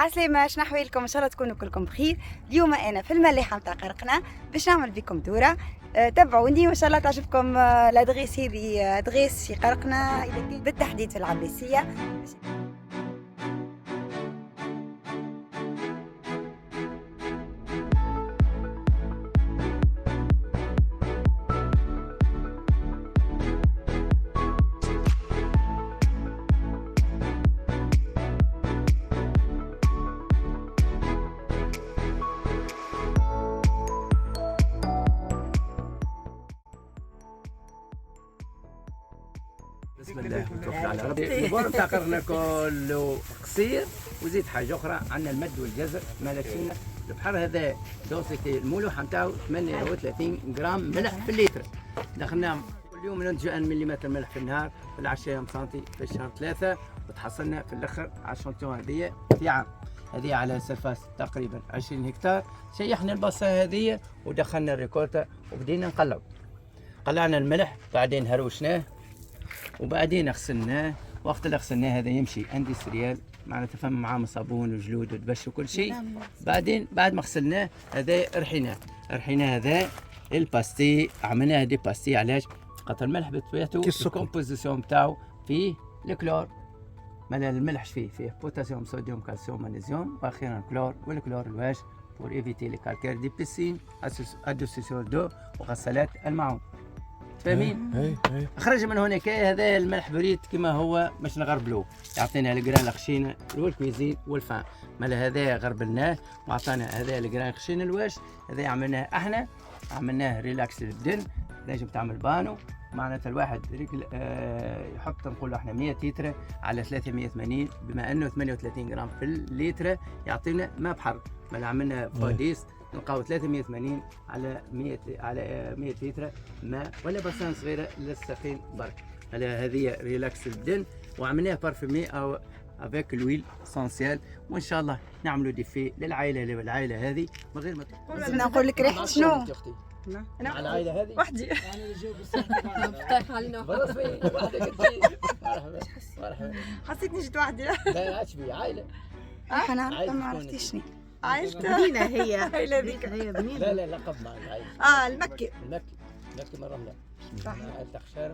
عسلامة، شنو احوالكم؟ ان شاء الله تكونوا كلكم بخير. اليوم انا في الملاحه نتاع قرقنة باش نعمل بكم دوره. تابعوني وان شاء الله تعجبكم. الادغيس هذه ادغيس في قرقنة بالتحديد في العباسيه. بسم الله ونتوكل على ربي. البور نتاع قرقنة كله قصير وزيد حاجه اخرى. عندنا المد والجزر مالكسينا. البحر هذا دوسيتي الملوحه نتاعو 38 جرام ملح في الليتر. دخلناه كل يوم ننتج 1 ملم ملح في النهار، في العشاء سنتي في الشهر 3، وتحصلنا في الاخر على الشنطيون هذه في عام. هذه على سرفاس تقريبا 20 هكتار. شيحنا البصه هذه ودخلنا الريكورتا وبدينا نقلب. قلعنا الملح بعدين هروشناه وبعدين غسلناه. وقت اللي غسلناه هذا يمشي اندستريال، معناتها فما معاه صابون وجلود وتبش وكل شيء. بعدين بعد ما غسلناه هذا رحيناه هذا الباستي. عملناه دي باستي علاش؟ خاطر الملح بطبيعته الكومبوزيسيون نتاعو فيه الكلور. مال الملح فيه بوتاسيوم صوديوم كالسيوم مغنيسيوم واخيرا كلور. والكلور الواش بور ايفيتي لي كالكير دي بيسين ادوسيسور دو وغسالات المعون. فاهمين؟ خرج من هناك هذا الملح بريد كما هو باش نغربلوه، يعطينا الجران الخشينه والكويزين والفان. مالا هذا غربلناه وعطانا هذا الجران خشين الواش. هذا عملناه احنا، عملناه ريلاكس للبدن. لازم تعمل بانو، معناتها الواحد يحط نقولوا احنا 100 لتر على 380، بما انه 38 جرام في الليتر يعطينا ماء بحر. مالا عملنا باديس نلقاو 380 على 100 لتر ماء ولا بصان صغيره للسخين برك. هذه ريلاكس البدن وعملناها بارفيمي او افيك الويل اسونسيال. وان شاء الله نعملوا ديفي للعائله هذه من غير ما نقول لك ريحه شنو؟ مع العائله هذه وحدي. يعني الجو بالساعه طايح علينا براسي وحدك. مرحبا. حسيتني جيت وحدي. لا عادش بي عائله. انا ما عرفتيشني. عايشت بنينه هي هذيك هي بنينه. لا لقب مع العائله. المكي من رمله.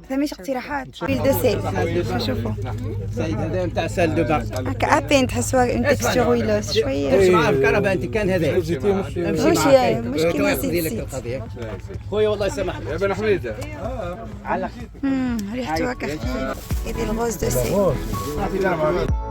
فماش اقتراحات فيل دو سيل. شوفوا سيد هذا نتاع سال دو بان هكا ابين تحسوا اون تكستور ويلوس شويه. امشي معاه في كهرباء انت كان هذا مش كيما زيت خويا والله يسامحك يا بن حميده. ريحته هكا. هذه الغوز دو سيل.